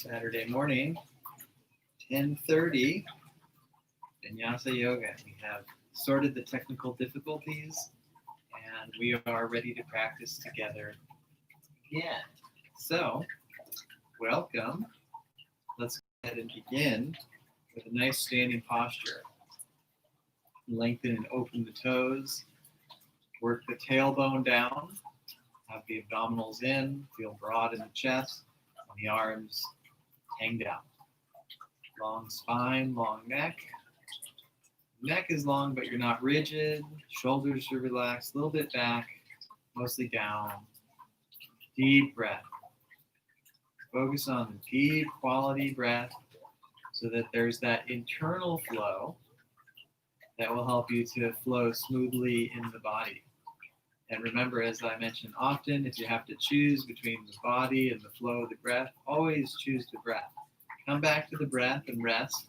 Saturday morning, 10:30, vinyasa yoga. We have sorted the technical difficulties and we are ready to practice together again. So, welcome. Let's go ahead and begin with a nice standing posture. Lengthen and open the toes. Work the tailbone down. Have the abdominals in. Feel broad in the chest. And the arms hang down. Long spine, long neck. Neck is long, but you're not rigid. Shoulders are relaxed, a little bit back, mostly down. Deep breath. Focus on the deep quality breath so that there's that internal flow that will help you to flow smoothly in the body. And remember, as I mention often, if you have to choose between the body and the flow of the breath, always choose the breath. Come back to the breath and rest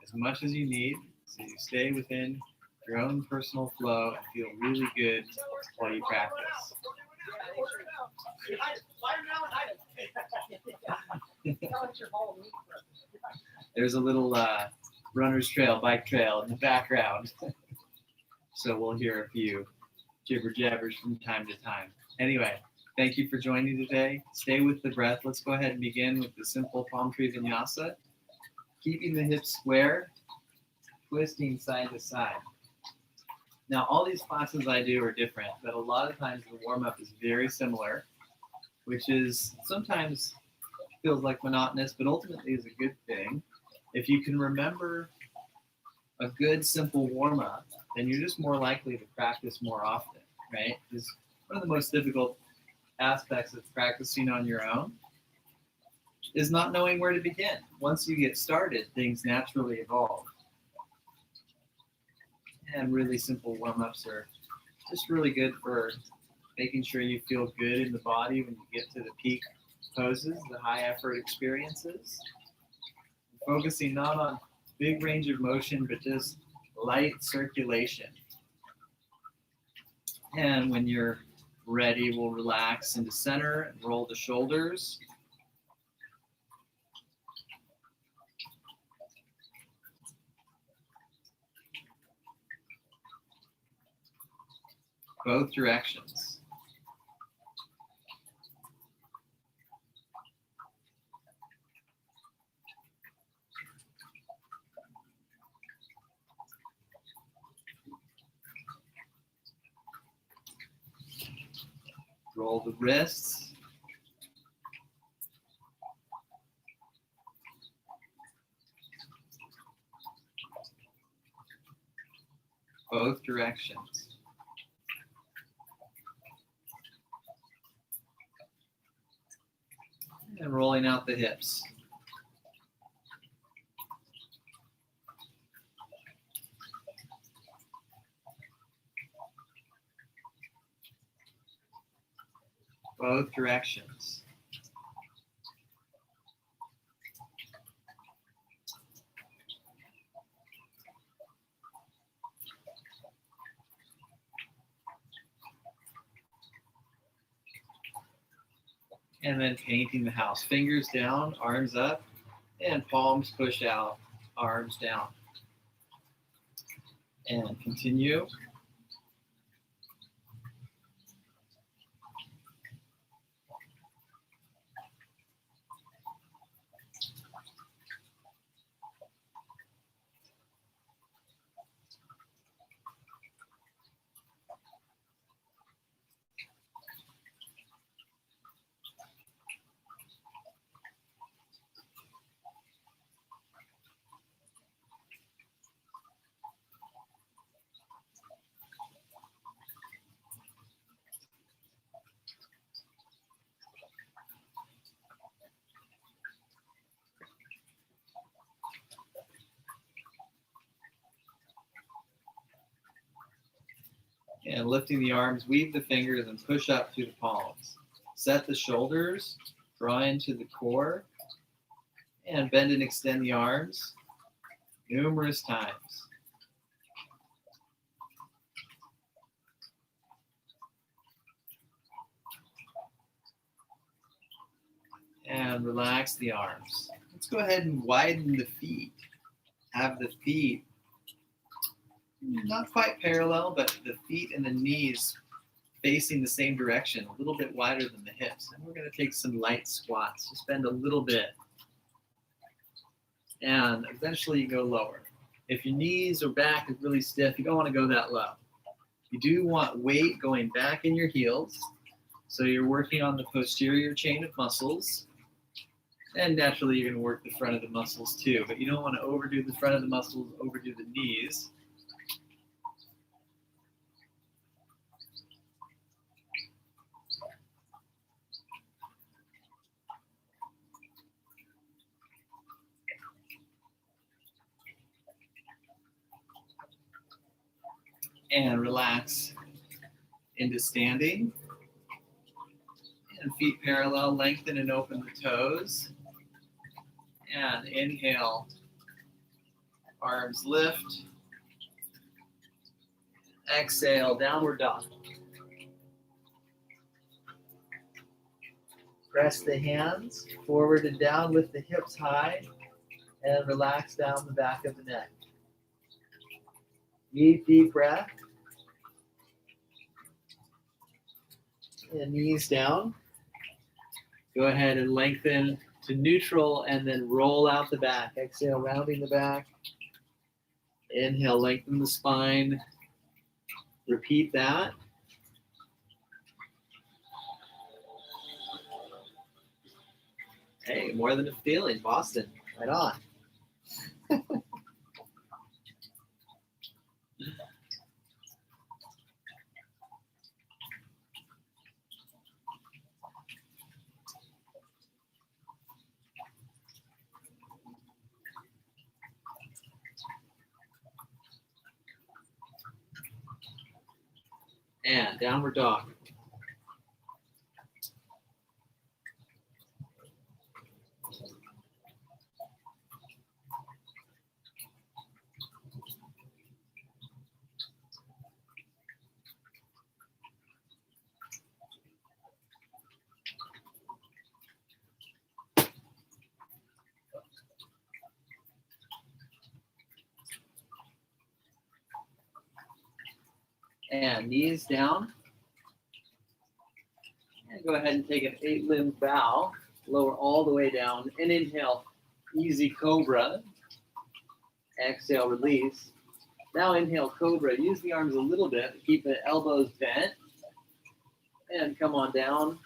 as much as you need so you stay within your own personal flow and feel really good while you practice. There's a little runner's trail, bike trail in the background. So we'll hear a few jibber jabbers from time to time. Anyway, thank you for joining today. Stay with the breath. Let's go ahead and begin with the simple palm tree vinyasa. Keeping the hips square, twisting side to side. Now, all these classes I do are different, but a lot of times the warm-up is very similar, which is sometimes feels like monotonous, but ultimately is a good thing. If you can remember a good, simple warm-up, then you're just more likely to practice more often, right? Because one of the most difficult aspects of practicing on your own is not knowing where to begin. Once you get started, things naturally evolve. And really simple warm-ups are just really good for making sure you feel good in the body when you get to the peak poses, the high effort experiences. Focusing not on big range of motion, but just light circulation. And when you're ready, we'll relax into center and roll the shoulders. Both directions. Roll the wrists. Both directions. And rolling out the hips. Both directions. And then painting the house. Fingers down, arms up, and palms push out, arms down. And continue. And lifting the arms, weave the fingers and push up through the palms. Set the shoulders, draw into the core, and bend and extend the arms numerous times. And relax the arms. Let's go ahead and widen the feet. Have the feet not quite parallel, but the feet and the knees facing the same direction, a little bit wider than the hips. And we're going to take some light squats. Just bend a little bit. And eventually you go lower. If your knees or back is really stiff, you don't want to go that low. You do want weight going back in your heels. So you're working on the posterior chain of muscles. And naturally you're going to work the front of the muscles too. But you don't want to overdo the front of the muscles, overdo the knees. And relax into standing. And feet parallel, lengthen and open the toes. And inhale, arms lift. Exhale, downward dog. Press the hands forward and down, lift the hips high, and relax down the back of the neck. Deep breath. And knees down. Go ahead and lengthen to neutral and then roll out the back. Exhale, rounding the back. Inhale, lengthen the spine. Repeat that. Hey, more than a feeling, Boston. Right on. And downward dog. And knees down. And go ahead and take an 8-limb bow. Lower all the way down. And inhale, easy Cobra. Exhale, release. Now inhale, Cobra. Use the arms a little bit. Keep the elbows bent. And come on down.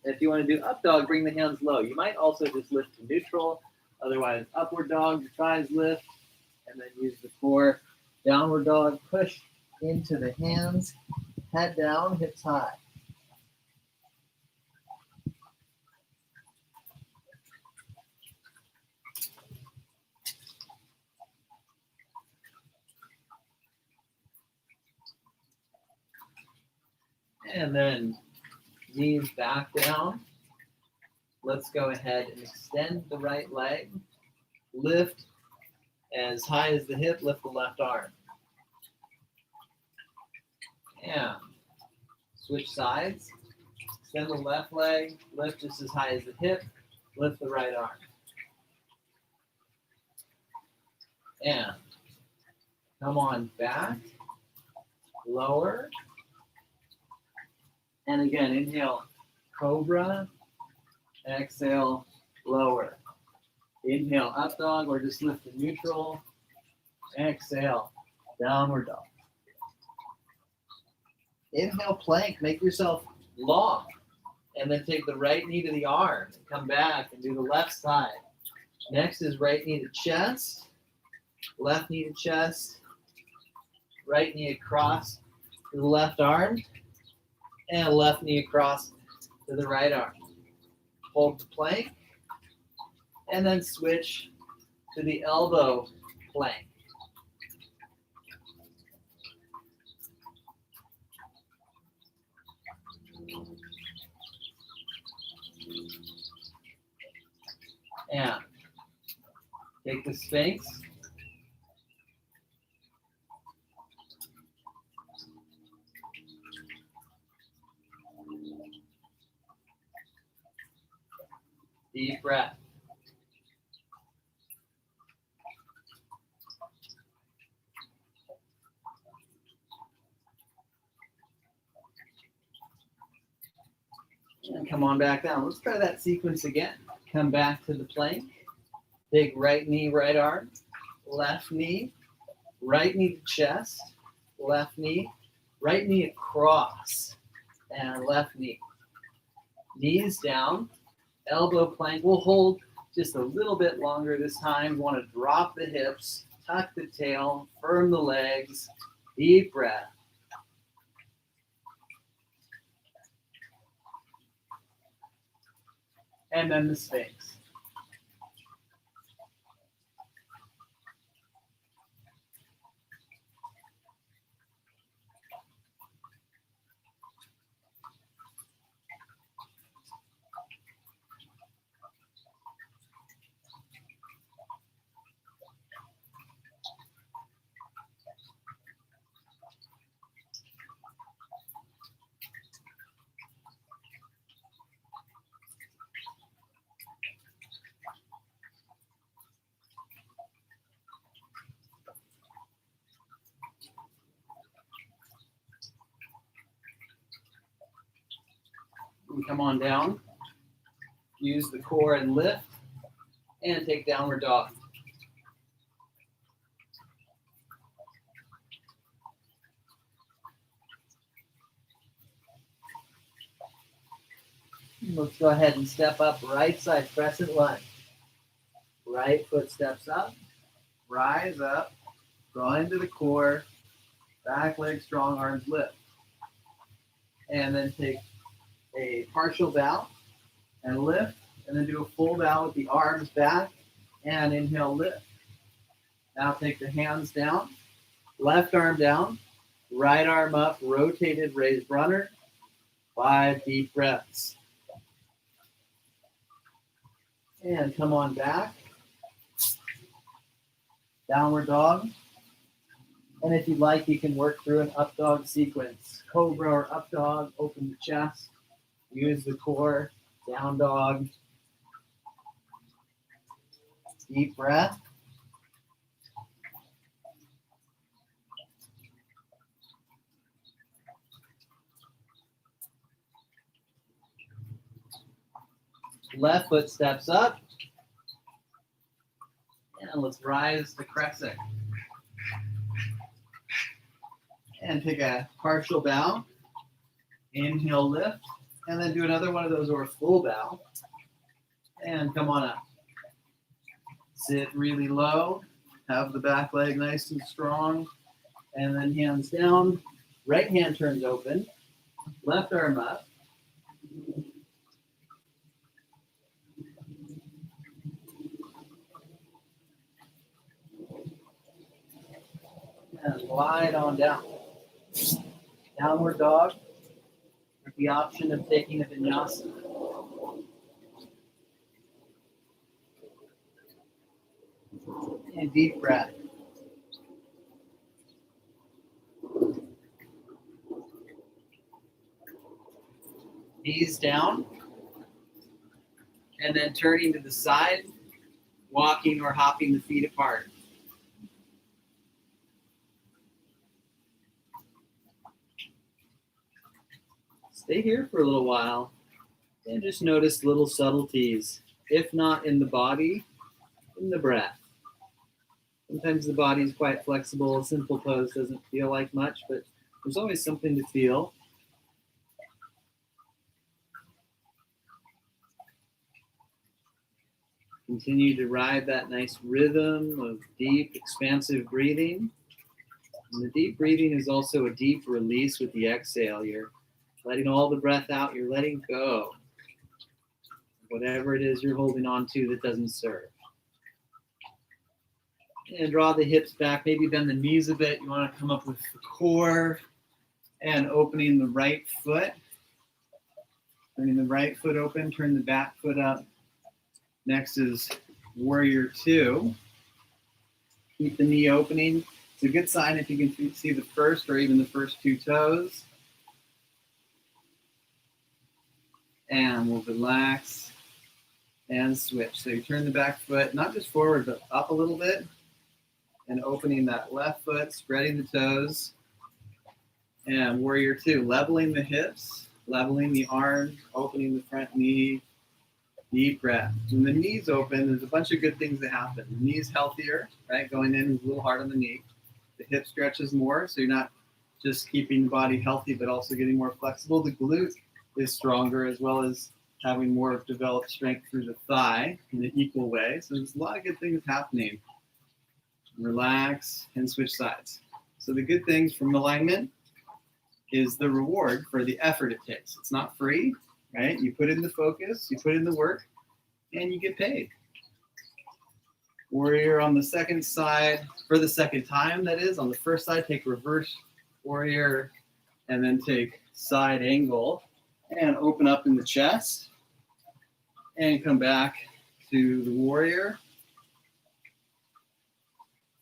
If you want to do up dog, bring the hands low. You might also just lift to neutral. Otherwise, upward dog, your thighs lift. And then use the core. Downward dog, push into the hands, head down, hips high. And then knees back down. Let's go ahead and extend the right leg. Lift as high as the hip, lift the left arm. And switch sides. Extend the left leg, lift just as high as the hip, lift the right arm. And come on back, lower. And again, inhale, Cobra. Exhale, lower. Inhale, up dog, or just lift to neutral. Exhale, downward dog. Inhale, plank. Make yourself long. And then take the right knee to the arm. And come back and do the left side. Next is right knee to chest. Left knee to chest. Right knee across to the left arm. And left knee across to the right arm. Hold the plank. And then switch to the elbow plank. And take the Sphinx. Deep breath. And come on back down. Let's try that sequence again. Come back to the plank. Take right knee, right arm, left knee, right knee to chest, left knee, right knee across, and left knee. Knees down, elbow plank. We'll hold just a little bit longer this time. We want to drop the hips, tuck the tail, firm the legs, deep breath. And then the Sphinx. And come on down. Use the core and lift. And take downward dog. Let's go ahead and step up right side crescent lunge. Right foot steps up. Rise up. Draw into the core. Back leg strong, arms lift. And then take a partial bow and lift. And then do a full bow with the arms back. And inhale, lift. Now take the hands down. Left arm down. Right arm up. Rotated raised runner. 5 deep breaths. And come on back. Downward dog. And if you'd like, you can work through an up dog sequence. Cobra or up dog, open the chest. Use the core. Down dog. Deep breath. Left foot steps up. And let's rise to crescent. And take a partial bow. Inhale, lift. And then do another one of those or a full bow. And come on up. Sit really low. Have the back leg nice and strong. And then hands down. Right hand turns open. Left arm up. And glide on down. Downward dog with the option of taking a vinyasa. And deep breath. Knees down. And then turning to the side, walking or hopping the feet apart. Stay here for a little while and just notice little subtleties, if not in the body, in the breath. Sometimes the body is quite flexible. A simple pose doesn't feel like much, but there's always something to feel. Continue to ride that nice rhythm of deep, expansive breathing. And the deep breathing is also a deep release with the exhale. You're letting all the breath out. You're letting go. Whatever it is you're holding on to that doesn't serve. And draw the hips back. Maybe bend the knees a bit. You want to come up with the core and opening the right foot. Turning the right foot open. Turn the back foot up. Next is Warrior 2. Keep the knee opening. It's a good sign if you can see the first or even the first 2 toes. And we'll relax and switch. So you turn the back foot, not just forward, but up a little bit, and opening that left foot, spreading the toes. And warrior two, leveling the hips, leveling the arms, opening the front knee. Deep breath. When the knees open, there's a bunch of good things that happen. The knee's healthier, right? Going in is a little hard on the knee. The hip stretches more, so you're not just keeping the body healthy, but also getting more flexible. The glute is stronger, as well as having more developed strength through the thigh in an equal way. So there's a lot of good things happening. Relax and switch sides. So the good things from alignment is the reward for the effort it takes. It's not free, right? You put in the focus, you put in the work, and you get paid. Warrior on the second side, for the second time, that is. On the first side, take reverse warrior, and then take side angle, and open up in the chest, and come back to the warrior,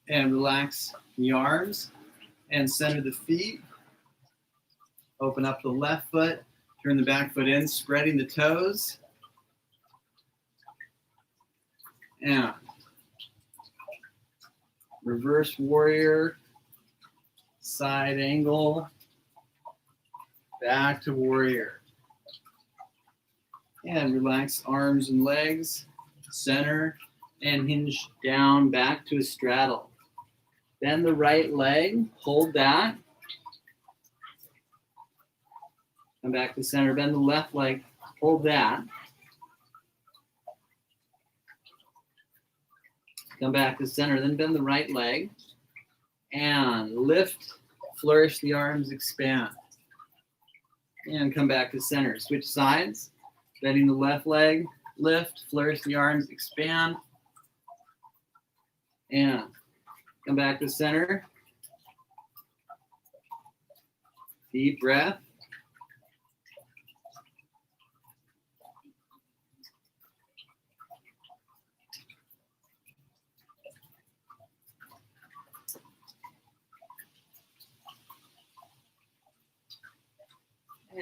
and relax the arms, and center the feet. Open up the left foot, turn the back foot in, spreading the toes. And reverse warrior, side angle, back to warrior. And relax arms and legs, center, and hinge down back to a straddle. Bend the right leg, hold that. Come back to center, bend the left leg, hold that. Come back to center, then bend the right leg. And lift, flourish the arms, expand. And come back to center. Switch sides, bending the left leg, lift, flourish the arms, expand. And come back to center. Deep breath.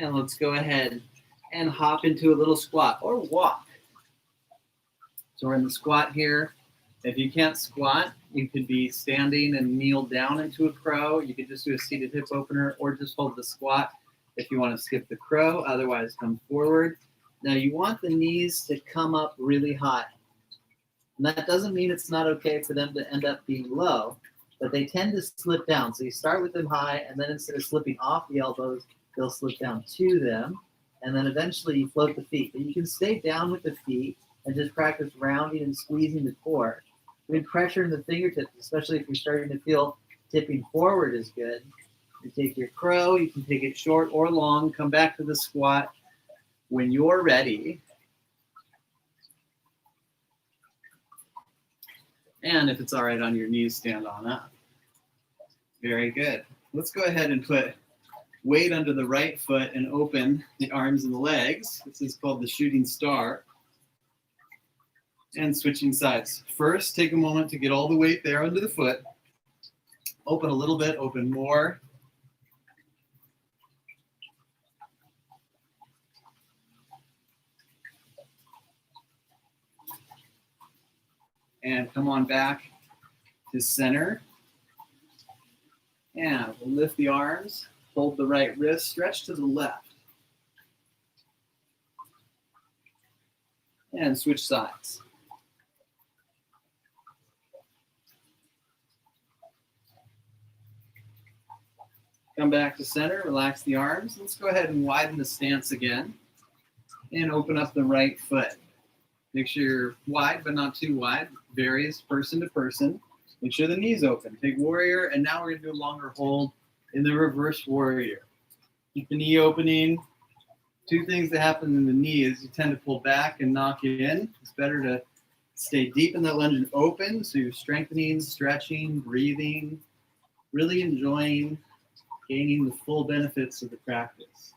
And let's go ahead and hop into a little squat or walk. So we're in the squat here. If you can't squat, you could be standing and kneel down into a crow. You could just do a seated hip opener or just hold the squat if you want to skip the crow. Otherwise, come forward. Now you want the knees to come up really high. And that doesn't mean it's not okay for them to end up being low, but they tend to slip down. So you start with them high, and then instead of slipping off the elbows, they'll slip down to them, and then eventually you float the feet. But you can stay down with the feet and just practice rounding and squeezing the core. I mean, pressure in the fingertips, especially if you're starting to feel tipping forward, is good. You take your crow, you can take it short or long, come back to the squat when you're ready. And if it's all right on your knees, stand on up. Very good. Let's go ahead and put weight under the right foot and open the arms and the legs. This is called the shooting star. And switching sides. First, take a moment to get all the weight there under the foot. Open a little bit, open more. And come on back to center. And we'll lift the arms. Hold the right wrist, stretch to the left. And switch sides. Come back to center, relax the arms. Let's go ahead and widen the stance again. And open up the right foot. Make sure you're wide, but not too wide. Varies person to person. Make sure the knees open. Take warrior, and now we're going to do a longer hold in the reverse warrior. Keep the knee opening. Two things that happen in the knee is you tend to pull back and knock it in. It's better to stay deep in that lunge and open, so you're strengthening, stretching, breathing, really enjoying gaining the full benefits of the practice.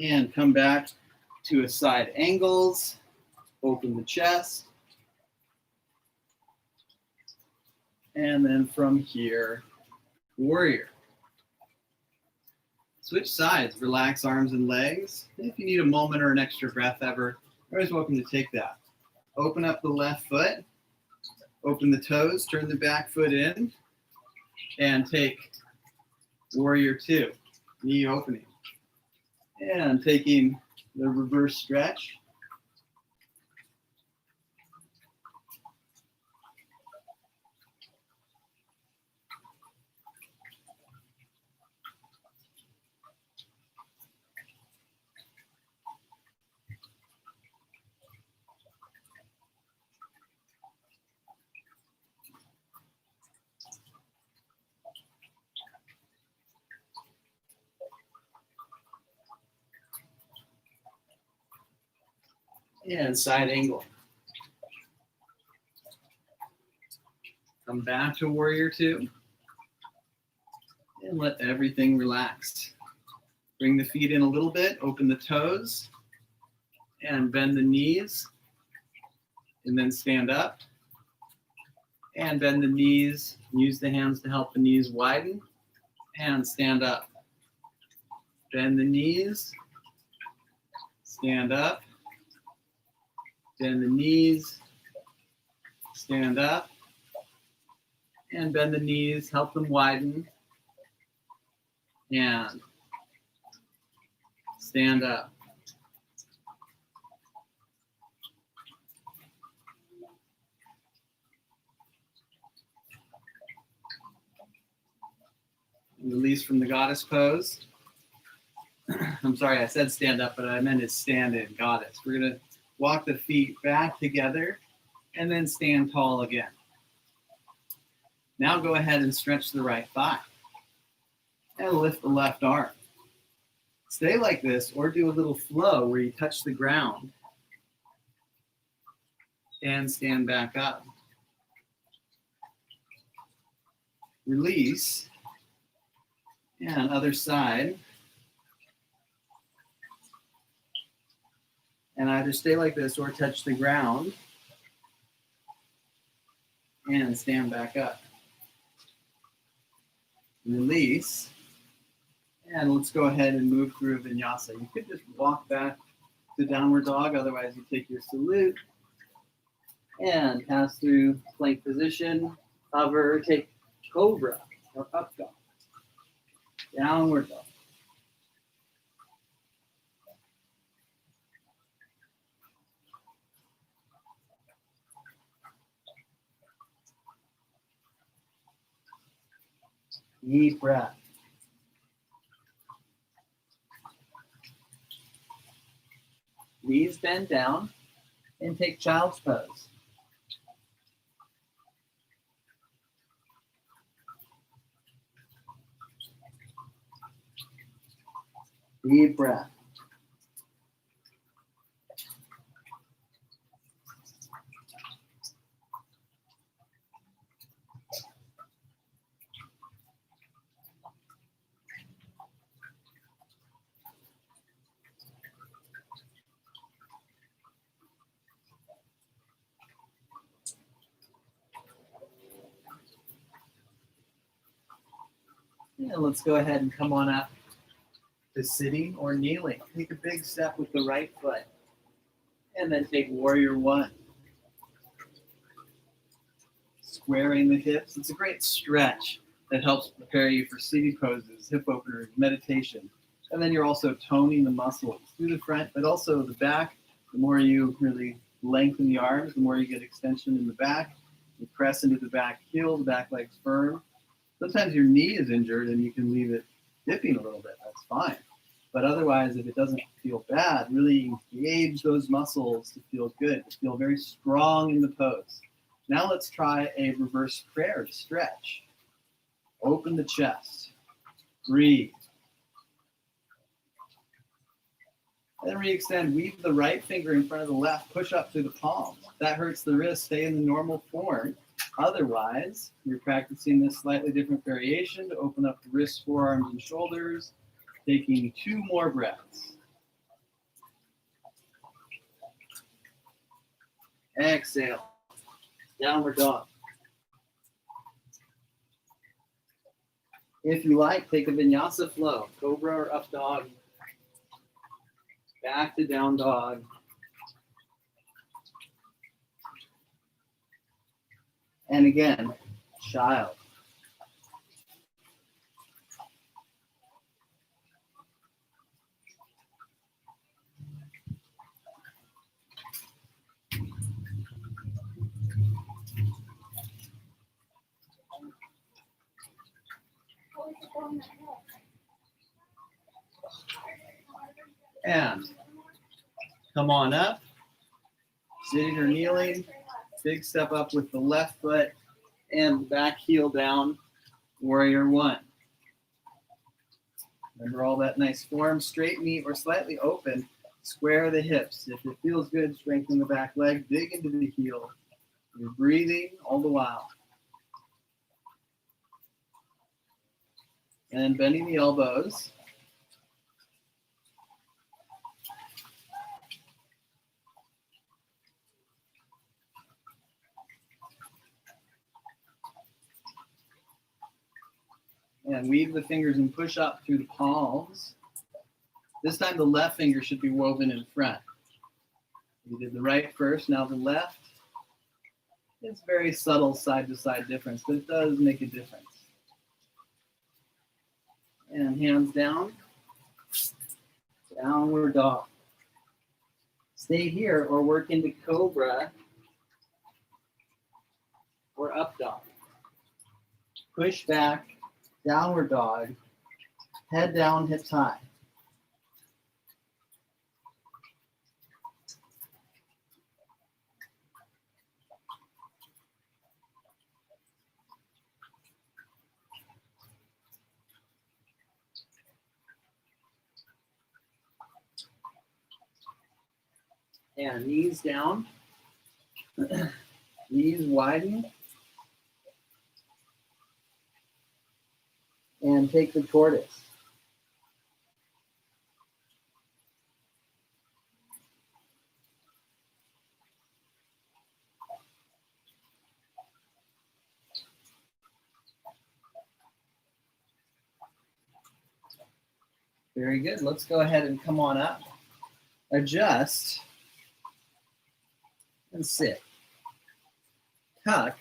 And come back to a side angles, open the chest. And then from here, warrior. Switch sides, relax arms and legs. If you need a moment or an extra breath ever, you're always welcome to take that. Open up the left foot, open the toes, turn the back foot in, and take warrior two, knee opening. And taking the reverse stretch. And side angle. Come back to warrior two. And let everything relax. Bring the feet in a little bit, open the toes, and bend the knees. And then stand up. And bend the knees. Use the hands to help the knees widen. And stand up. Bend the knees. Stand up. Bend the knees, stand up, and bend the knees, help them widen, and stand up. Release from the goddess pose. I'm sorry, I said stand up, but I meant is stand in goddess. We're going to walk the feet back together and then stand tall again. Now go ahead and stretch the right thigh and lift the left arm. Stay like this or do a little flow where you touch the ground and stand back up. Release and other side. And either stay like this or touch the ground and stand back up. Release. And let's go ahead and move through a vinyasa. You could just walk back to downward dog. Otherwise, you take your salute and pass through plank position, hover, take Cobra or up dog. Downward dog. Deep breath. Knees bend down and take child's pose. Deep breath. And let's go ahead and come on up to sitting or kneeling. Take a big step with the right foot. And then take warrior one. Squaring the hips. It's a great stretch that helps prepare you for seated poses, hip openers, meditation. And then you're also toning the muscles through the front, but also the back. The more you really lengthen the arms, the more you get extension in the back. You press into the back heel, the back leg's firm. Sometimes your knee is injured and you can leave it dipping a little bit. That's fine. But otherwise, if it doesn't feel bad, really engage those muscles to feel good, to feel very strong in the pose. Now let's try a reverse prayer to stretch. Open the chest. Breathe. Then re-extend. Weave the right finger in front of the left. Push up through the palms. If that hurts the wrist, stay in the normal form. Otherwise, you're practicing this slightly different variation to open up the wrists, forearms, and shoulders. Taking 2 more breaths. Exhale. Downward dog. If you like, take a vinyasa flow, Cobra or up dog, back to down dog. And again, child. And come on up, sitting or kneeling, big step up with the left foot and back heel down, warrior one. Remember all that nice form, straight knee or slightly open, square the hips. If it feels good, strengthen the back leg, dig into the heel. You're breathing all the while. And bending the elbows. And weave the fingers and push up through the palms. This time the left finger should be woven in front. We did the right first, now the left. It's very subtle side-to-side difference, but it does make a difference. And hands down, downward dog. Stay here or work into Cobra or up dog. Push back, downward dog, head down, hips high. And knees down, knees widen, and take the tortoise. Very good. Let's go ahead and come on up. Adjust and sit. Tuck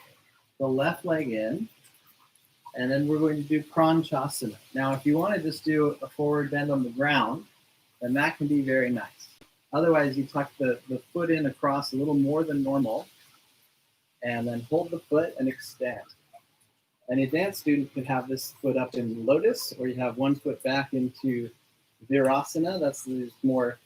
the left leg in, and then we're going to do Pranchasana. Now, if you want to just do a forward bend on the ground, then that can be very nice. Otherwise, you tuck the foot in across a little more than normal, and then hold the foot and extend. An advanced student could have this foot up in lotus, or you have one foot back into virasana. That's the more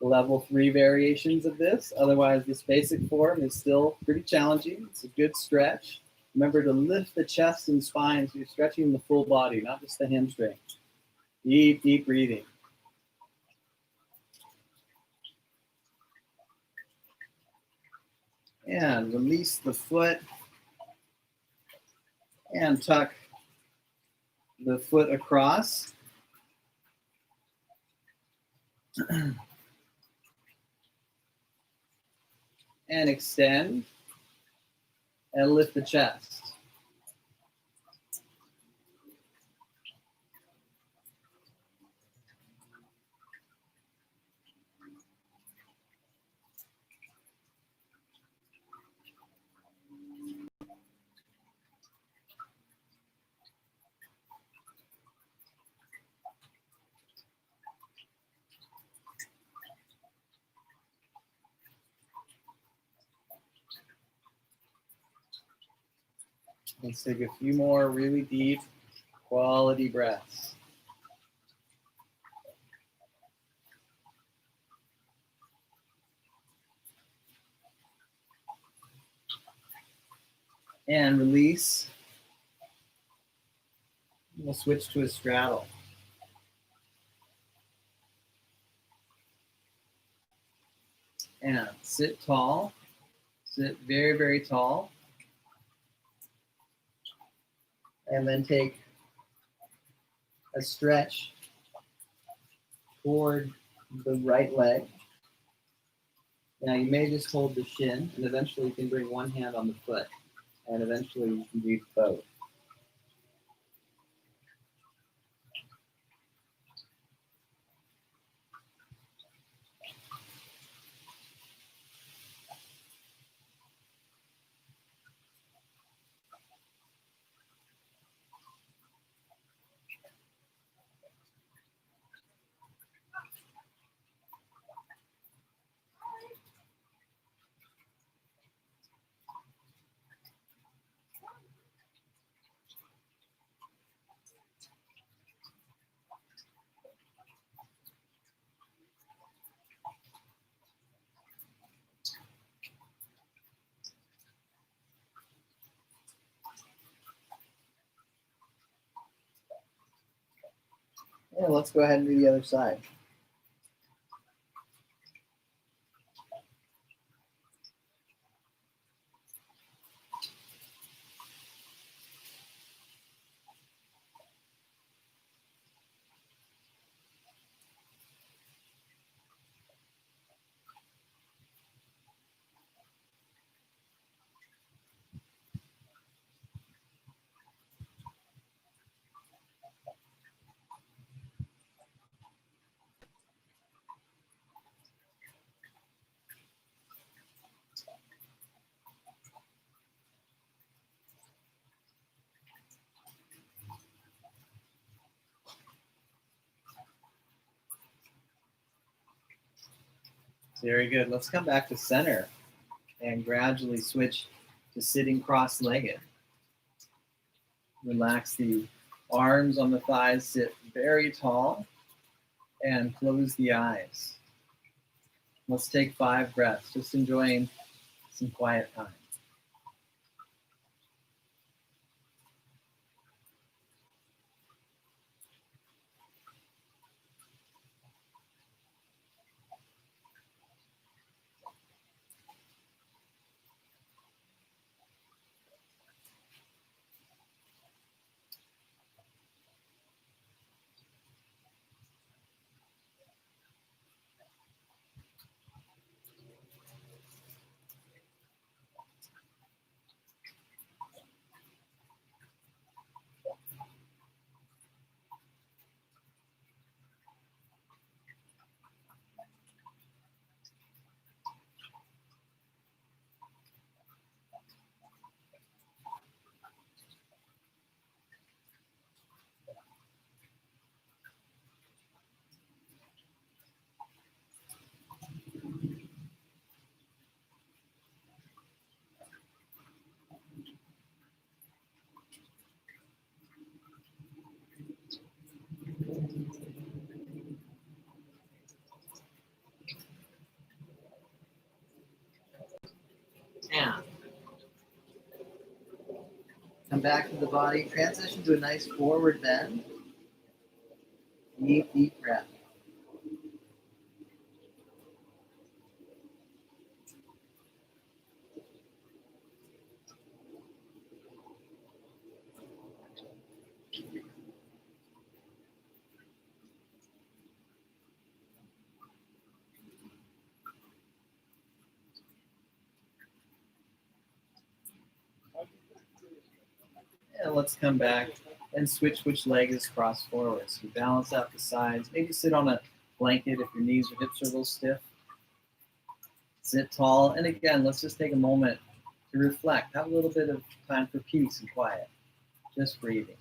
level 3 variations of this. Otherwise, this basic form is still pretty challenging. It's a good stretch. Remember to lift the chest and spine so you're stretching the full body, not just the hamstring. Deep, deep breathing. And release the foot and tuck the foot across. And extend and lift the chest. Let's take a few more really deep, quality breaths. And release. We'll switch to a straddle. And sit tall. Sit very, very tall. And then take a stretch toward the right leg. Now you may just hold the shin, and eventually you can bring one hand on the foot, and eventually you can do both. And let's go ahead and do the other side. Very good. Let's come back to center and gradually switch to sitting cross-legged. Relax the arms on the thighs, sit very tall, and close the eyes. Let's take 5 breaths, just enjoying some quiet time. And come back to the body. Transition to a nice forward bend. Deep breath. And let's come back and switch which leg is cross forward. So you balance out the sides. Maybe sit on a blanket if your knees or hips are a little stiff. Sit tall. And again, let's just take a moment to reflect. Have a little bit of time for peace and quiet. Just breathing.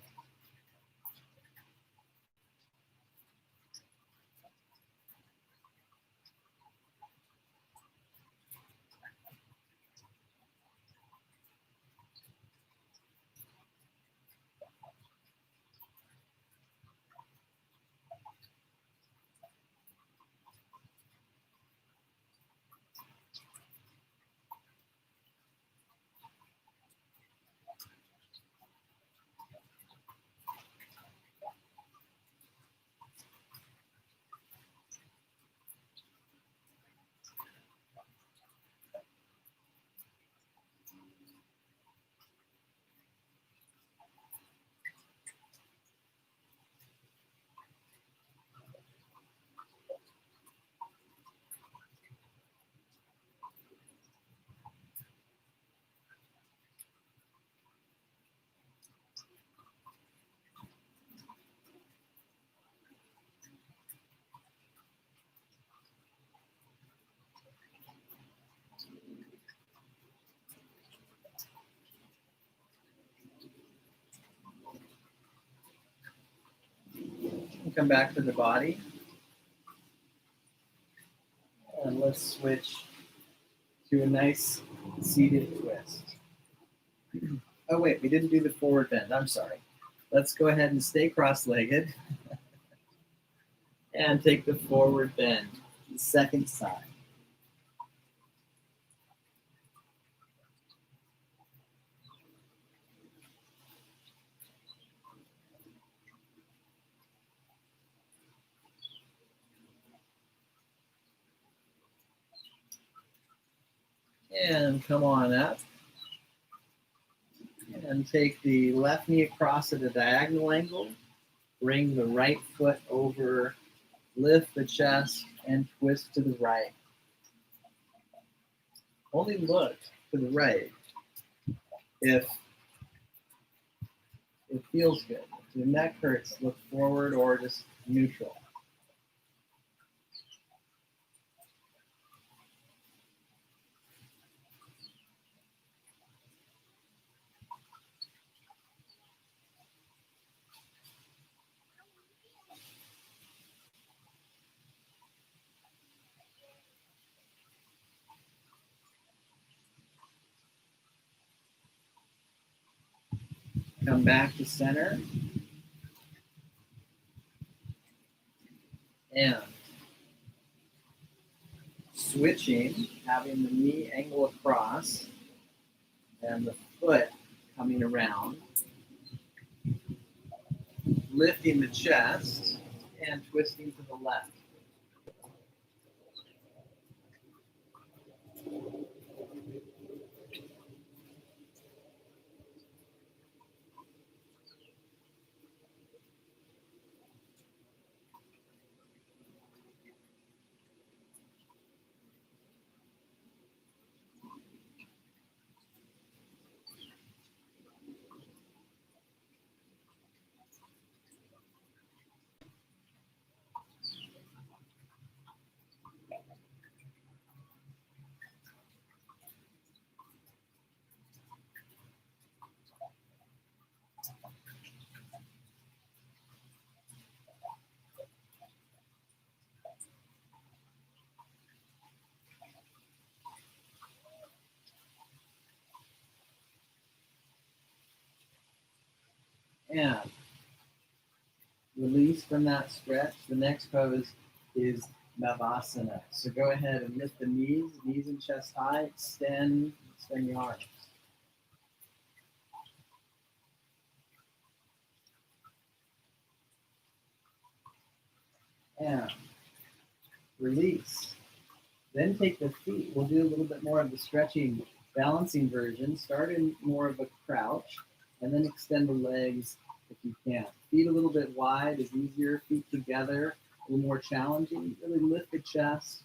And come back to the body. And let's switch to a nice seated twist. Oh wait, we didn't do the forward bend. I'm sorry. Let's go ahead and stay cross-legged and take the forward bend, the second side. And come on up. And take the left knee across at a diagonal angle. Bring the right foot over, lift the chest, and twist to the right. Only look to the right if it feels good. If your neck hurts, look forward or just neutral. Come back to center. And switching, having the knee angle across and the foot coming around. Lifting the chest and twisting to the left. And release from that stretch. The next pose is Navasana. So go ahead and lift the knees and chest high, extend the arms. And release. Then take the feet. We'll do a little bit more of the stretching, balancing version. Start in more of a crouch, and then extend the legs if you can. Feet a little bit wide is easier. Feet together, a little more challenging. Really lift the chest.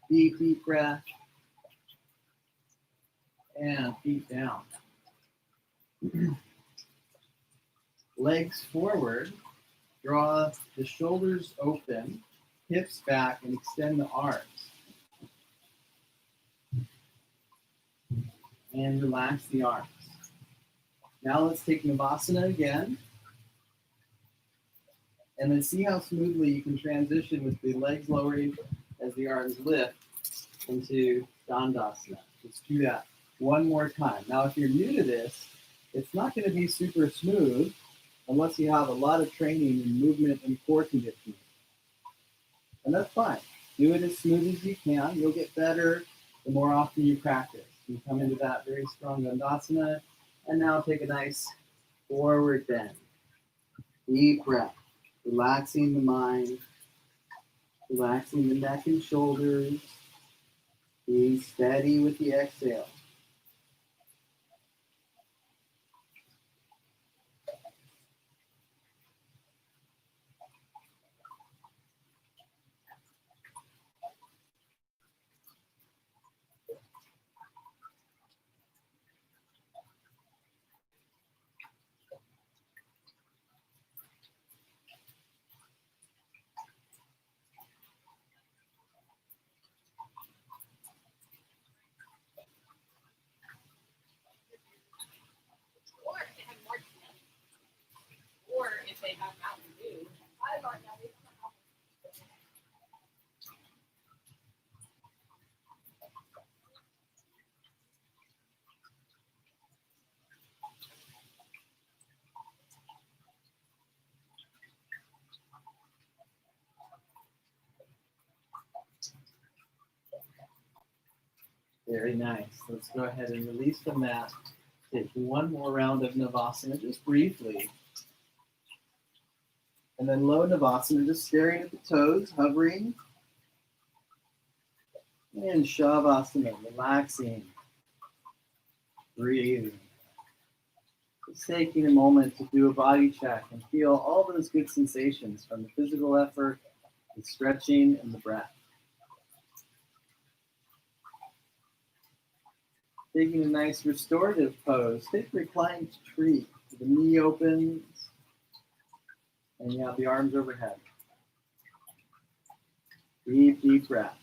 Deep breath. And feet down. Legs forward. Draw the shoulders open, hips back, and extend the arms. And relax the arms. Now let's take Navasana again. And then see how smoothly you can transition with the legs lowering as the arms lift into Dandasana. Let's do that one more time. Now, if you're new to this, it's not going to be super smooth unless you have a lot of training in movement and core conditioning. And that's fine. Do it as smooth as you can. You'll get better the more often you practice. You come into that very strong Dandasana, and now take a nice forward bend. Deep breath, relaxing the mind, relaxing the neck and shoulders, being steady with the exhale. Or if they have Mountain Dew, I like that. Very nice. Let's go ahead and release the mat. Take one more round of Navasana, just briefly. And then low Navasana, just staring at the toes, hovering. And Shavasana, relaxing breathing. Just taking a moment to do a body check and feel all those good sensations from the physical effort, the stretching, and the breath. Taking a nice restorative pose. Take reclined tree. The knee opens, and you have the arms overhead. Deep, deep breath.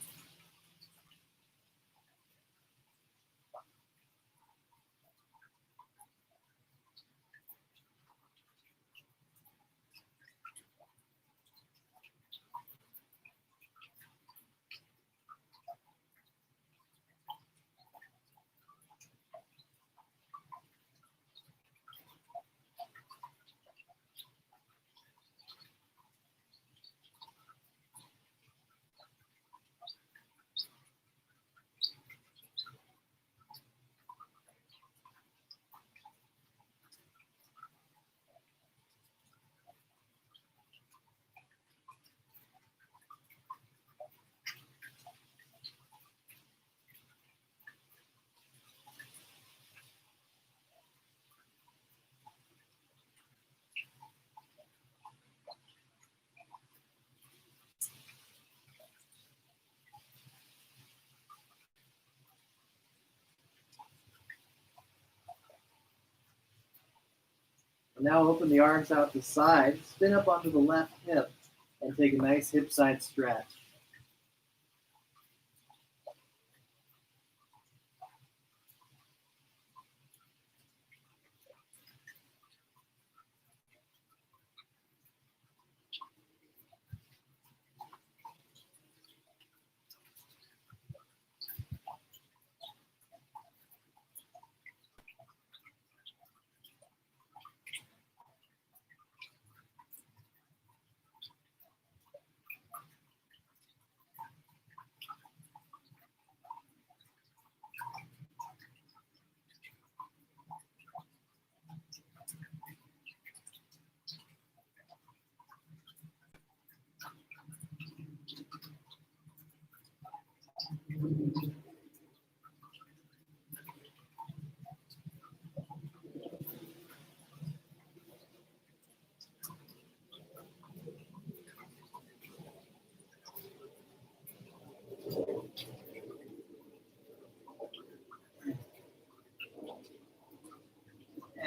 Now open the arms out to side, spin up onto the left hip, and take a nice hip side stretch.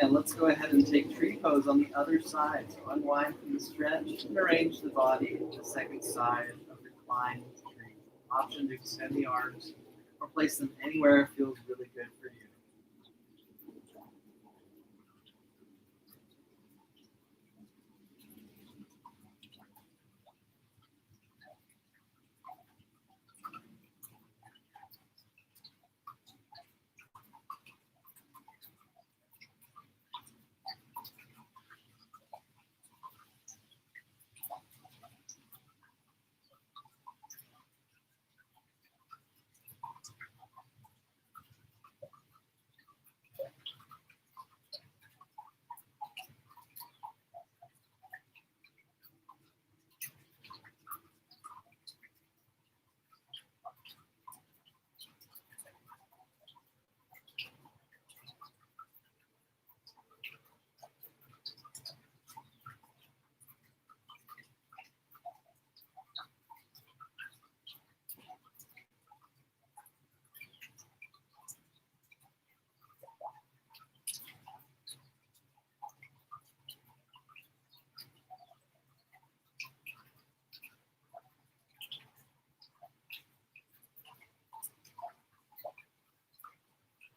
And let's go ahead and take tree pose on the other side. So unwind from the stretch and arrange the body to the second side of reclined tree. Option to extend the arms or place them anywhere it feels really good for you.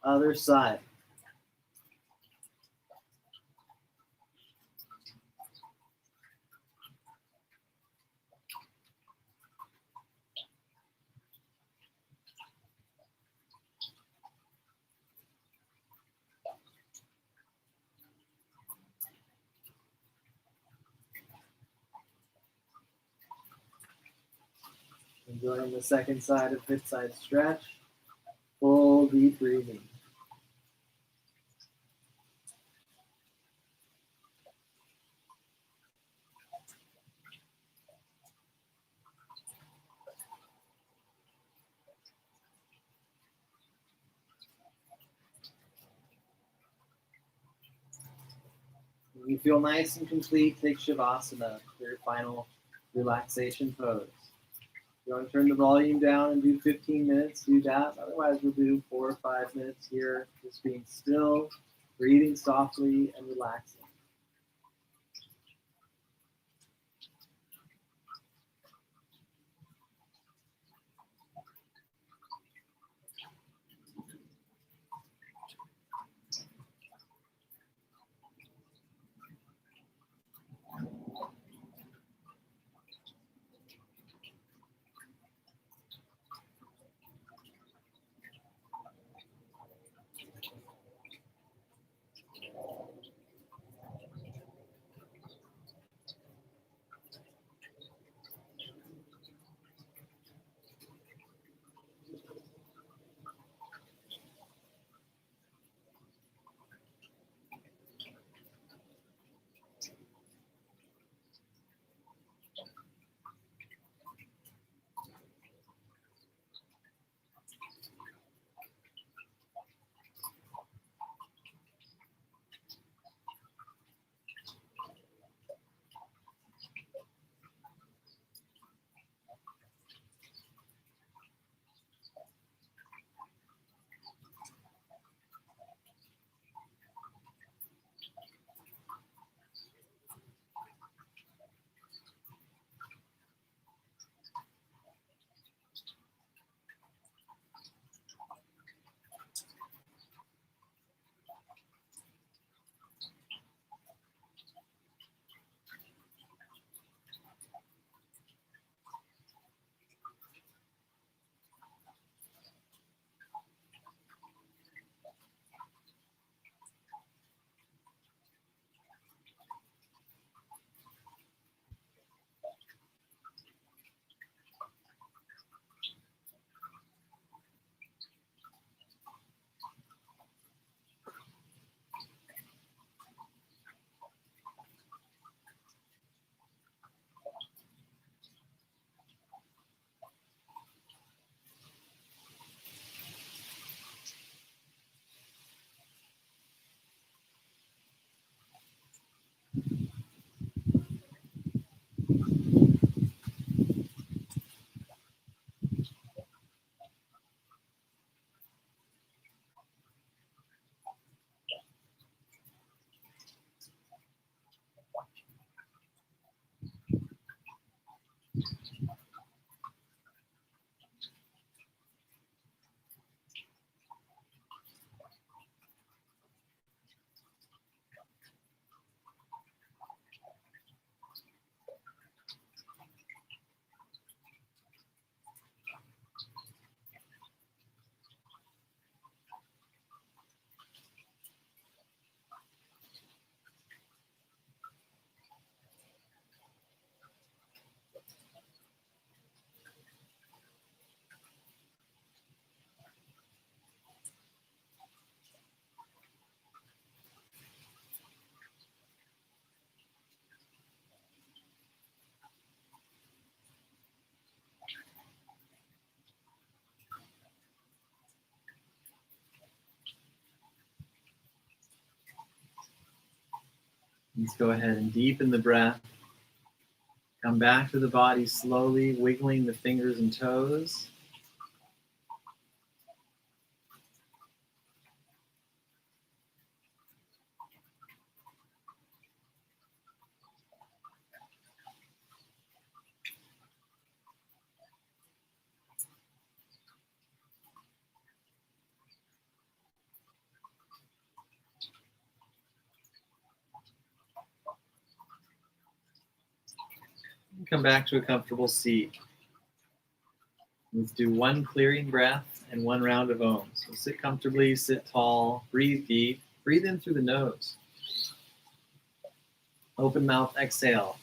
Other side. Enjoying the second side of hip side stretch. Full deep breathing. When you feel nice and complete, take Shavasana for your final relaxation pose. If you want to turn the volume down and do 15 minutes, do that. Otherwise, we'll do 4 or 5 minutes here, just being still, breathing softly, and relaxing. Let's go ahead and deepen the breath. Come back to the body slowly, wiggling the fingers and toes. Come back to a comfortable seat. Let's do one clearing breath and one round of Om. So sit comfortably, sit tall, breathe deep. Breathe in through the nose. Open mouth, exhale.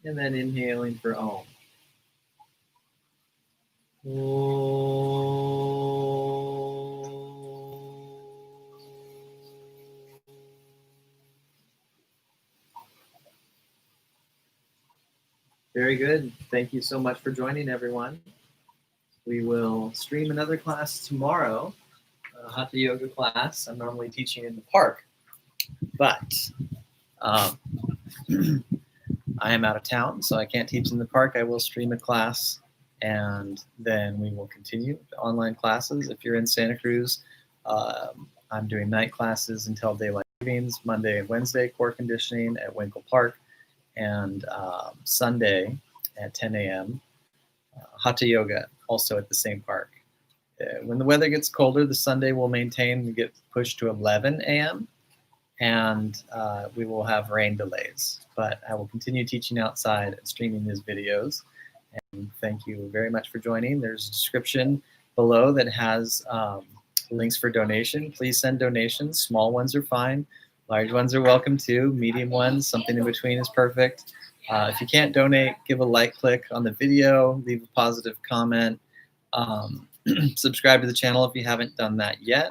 And then inhaling for Om. Very good. Thank you so much for joining, everyone. We will stream another class tomorrow Hatha yoga class. I'm normally teaching in the park, but I am out of town, so I can't teach in the park. I will stream a class, and then we will continue the online classes. If you're in Santa Cruz, I'm doing night classes until daylight savings, Monday and Wednesday, core conditioning at Winkle Park, and Sunday at 10 a.m. Hatha yoga, also at the same park. When the weather gets colder, the Sunday will maintain and get pushed to 11 a.m. and we will have rain delays. But I will continue teaching outside and streaming these videos. And thank you very much for joining. There's a description below that has links for donation. Please send donations. Small ones are fine. Large ones are welcome too. Medium ones, something in between is perfect. If you can't donate, give a like click on the video, leave a positive comment. Subscribe to the channel if you haven't done that yet.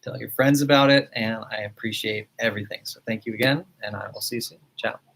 Tell your friends about it, and I appreciate everything. So thank you again, and I will see you soon. Ciao.